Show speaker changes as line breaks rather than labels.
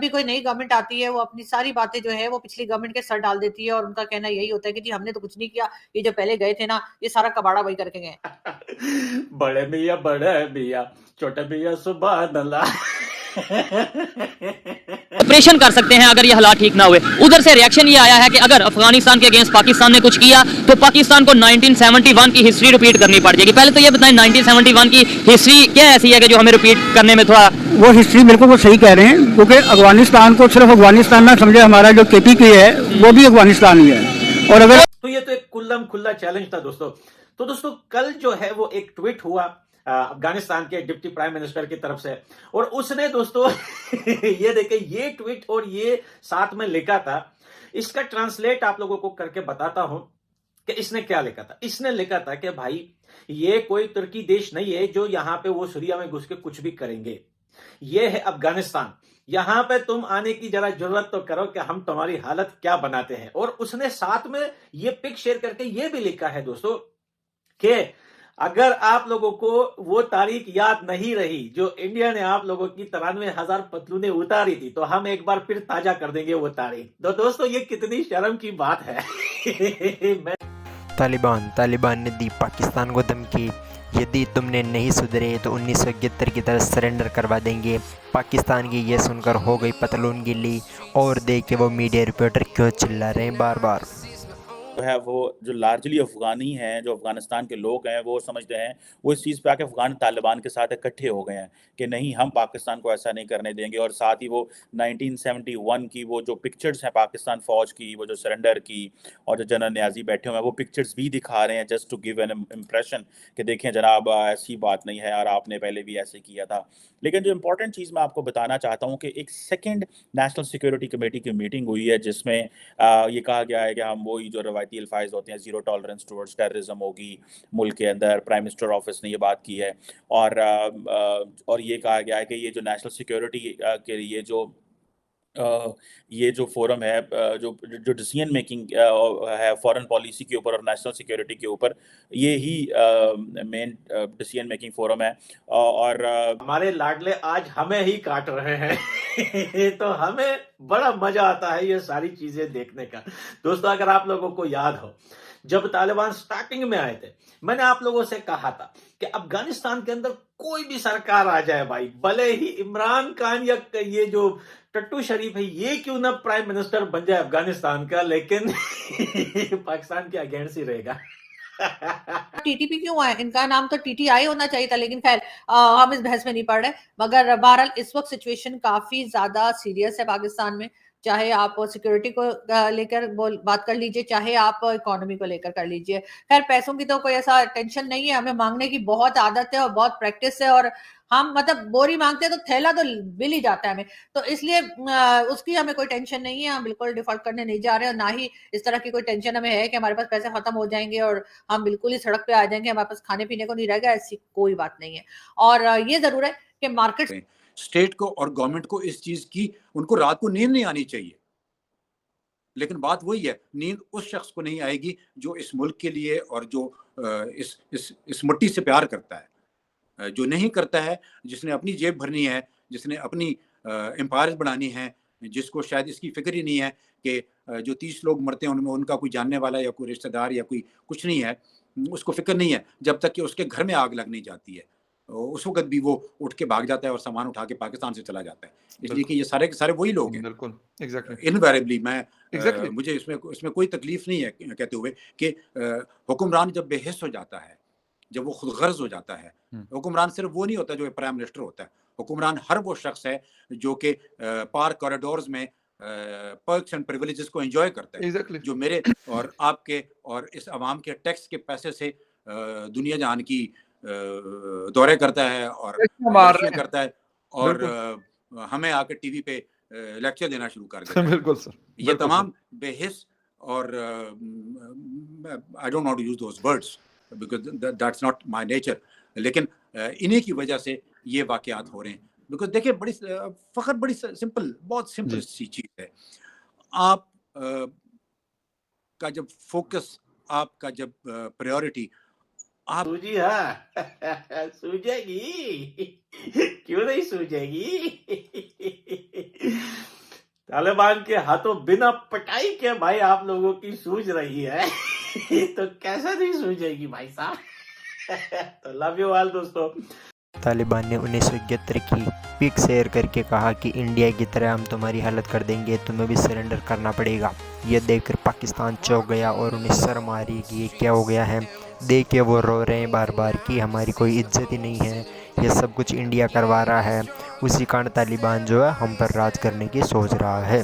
भी कोई नई गवर्नमेंट आती है वो अपनी सारी बातें जो है वो पिछली गवर्नमेंट के सर डाल देती है और उनका कहना यही होता है कि जी हमने तो कुछ नहीं किया, ये जो पहले गए थे ना ये सारा कबाड़ा वही करके गए।
बड़े मियाँ छोटे मियाँ सुबह नल्ला।
ऑपरेशन कर सकते हैं अगर ये हालात ठीक ना हुए। उधर से रिएक्शन ये आया है कि अगर अफगानिस्तान के अगेंस्ट पाकिस्तान ने कुछ किया तो पाकिस्तान को 1971 की हिस्ट्री रिपीट करनी पड़ जाएगी। पहले तो ये बताएं 1971 की हिस्ट्री क्या ऐसी है कि जो हमें रिपीट करने में थोड़ा
वो हिस्ट्री बिल्कुल वो सही कह रहे हैं, क्योंकि अफगानिस्तान को सिर्फ अफगानिस्तान ना समझे, हमारा जो KPK है वो भी अफगानिस्तान ही है। और अगर
तो ये तो एक कुल्लम खुल्ला चैलेंज था दोस्तों। तो दोस्तों कल जो है वो एक ट्वीट हुआ अफगानिस्तान के डिप्टी प्राइम मिनिस्टर की तरफ से, और उसने दोस्तों ये देखे ये ट्वीट और ये साथ में लिखा था, इसका ट्रांसलेट आप लोगों को करके बताता हूं कि इसने क्या लिखा था। इसने लिखा था कि भाई ये कोई तुर्की देश नहीं है जो यहां पे वो सीरिया में घुस के कुछ भी करेंगे, ये है अफगानिस्तान, यहां पे तुम आने की जरा जरूरत तो करो कि हम तुम्हारी हालत क्या बनाते हैं। और उसने साथ में ये पिक शेयर करके ये भी लिखा है दोस्तों कि अगर आप लोगों को वो तारीख याद नहीं रही जो इंडिया ने आप लोगों की 93,000 पतलूने उतारी थी, तो हम एक बार फिर ताजा कर देंगे वो तारीख। तो दोस्तों ये कितनी शर्म की बात है।
तालिबान ने दी पाकिस्तान को धमकी, यदि तुमने नहीं सुधरे तो 1971 की तरह सरेंडर करवा देंगे। पाकिस्तान की ये सुनकर हो गई पतलून गिल्ली, और देखिए वो मीडिया रिपोर्टर क्यों चिल्ला रहे हैं बार बार।
जो है वो जो लार्जली अफगानी हैं, जो अफगानिस्तान के लोग हैं, वो समझते हैं, वो इस चीज़ पे आके अफगान तालिबान के साथ इकट्ठे हो गए हैं कि नहीं हम पाकिस्तान को ऐसा नहीं करने देंगे। और साथ ही वो 1971 की वो जो पिक्चर्स हैं पाकिस्तान फ़ौज की, वो जो सरेंडर की और जो जनरल न्याजी बैठे हुए हैं, वो पिक्चर्स भी दिखा रहे हैं just to give an impression कि देखें जनाब ऐसी बात नहीं है और आपने पहले भी ऐसे किया था। लेकिन जो इंपॉर्टेंट चीज़ मैं आपको बताना चाहता हूँ कि एक सेकेंड नेशनल सिक्योरिटी कमेटी की मीटिंग हुई है जिसमें ये कहा गया है कि हम वही जो रवायती अल्फाज होते हैं, जीरो टॉलरेंस टुवर्ड्स टेररिज्म होगी मुल्क के अंदर। प्राइम मिनिस्टर ऑफिस ने ये बात की है और ये कहा गया है कि ये जो नेशनल सिक्योरिटी के लिए ये जो फोरम है जो जो डिसीजन मेकिंग है फॉरेन पॉलिसी के ऊपर और नेशनल सिक्योरिटी के ऊपर, ये ही मेन डिसीजन मेकिंग फोरम है। और
हमारे लाडले आज हमें ही काट रहे हैं तो हमें बड़ा मजा आता है ये सारी चीजें देखने का। दोस्तों अगर आप लोगों को याद हो जब तालिबान स्टार्टिंग में आए थे, मैंने आप लोगों से कहा था कि अफगानिस्तान के अंदर कोई भी सरकार आ जाए भाई, भले ही इमरान खान या ये जो टट्टू शरीफ है ये क्यों ना प्राइम मिनिस्टर बन जाए अफगानिस्तान का, लेकिन पाकिस्तान के अगेंस्ट ही रहेगा।
TTP क्यों है, इनका नाम तो TTI होना चाहिए था, लेकिन खैर हम इस बहस में नहीं पड़ रहे। मगर बहरहाल इस वक्त सिचुएशन काफी ज्यादा सीरियस है पाकिस्तान में, चाहे आप सिक्योरिटी को लेकर बात कर लीजिए, चाहे आप इकोनॉमी को लेकर कर लीजिए। खैर पैसों की तो कोई ऐसा टेंशन नहीं है, हमें मांगने की बहुत आदत है और बहुत प्रैक्टिस है, और हम मतलब बोरी मांगते हैं तो थैला तो मिल ही जाता है हमें, तो इसलिए उसकी हमें कोई टेंशन नहीं है। हम बिल्कुल डिफॉल्ट करने नहीं जा रहे और ना ही इस तरह की कोई टेंशन हमें है कि हमारे पास पैसे खत्म हो जाएंगे और हम बिल्कुल ही सड़क पे आ जाएंगे, हमारे पास खाने पीने को नहीं रहेगा, ऐसी कोई बात नहीं है। और ये जरूर है कि मार्केट
स्टेट को और गवर्नमेंट को इस चीज की, उनको रात को नींद नहीं आनी चाहिए। लेकिन बात वही है, नींद उस शख्स को नहीं आएगी जो इस मुल्क के लिए और जो इस मिट्टी से प्यार करता है। जो नहीं करता है, जिसने अपनी जेब भरनी है, जिसने अपनी एम्पायर्स बढ़ानी है, जिसको शायद इसकी फिक्र ही नहीं है कि जो 30 लोग मरते हैं उनमें उनका कोई जानने वाला या कोई रिश्तेदार या कोई कुछ नहीं है, उसको फिक्र नहीं है जब तक कि उसके घर में आग लग नहीं जाती है। उस वक्त भी वो उठ के भाग जाता है और सामान उठा के पाकिस्तान से चला जाता है। इसलिए कि ये सारे के सारे वही लोग हैं।
बिल्कुल एग्जैक्टली
इनवेरिएबली मैं मुझे इसमें कोई तकलीफ नहीं है कहते हुए कि हुक्मरान जब बेहिस हो जाता है, जब वो खुद गर्ज हो जाता है, हुक्मरान सिर्फ वो नहीं होता जो प्राइम मिनिस्टर होता है। हुक्मरान हर वो शख्स है जो कि पार्क कॉरिडोर्स में पर्क्स एंड प्रिविलेजेस को एंजॉय करता है।
Exactly.
जो मेरे और आपके और इस अवाम के टैक्स के पैसे से दुनिया जहान की दौरे करता है और करता है और हमें आकर टीवी पे लेक्चर देना शुरू कर देता है।
बिल्कुल सर,
ये तमाम बेहिस और I don't want to use those words because that's not my nature, लेकिन इन्हीं की वजह से ये वाकयात हो रहे हैं। बिकॉज देखिए बड़ी फखर बड़ी सिंपल, बहुत सिंपल सी चीज है। आप का जब फोकस, आपका जब प्रायोरिटी आप
सूझी है सूझेगी क्यों नहीं सूझेगी तालिबान के हाथों बिना पटाई के भाई आप लोगों की सूझ रही है तो कैसे नहीं सूझेगी भाई साहब। तो लव यू ऑल दोस्तों।
तालिबान ने 1971 की पिक शेयर करके कहा कि इंडिया की तरह हम तुम्हारी हालत कर देंगे, तुम्हें भी सरेंडर करना पड़ेगा। यह देखकर पाकिस्तान चौंक गया और उन्हें शर्म आ रही कि ये क्या हो गया है। देख के वो रो रहे हैं बार बार कि हमारी कोई इज्जत ही नहीं है, ये सब कुछ इंडिया करवा रहा है। उसी कारण तालिबान जो है हम पर राज करने की सोच रहा है।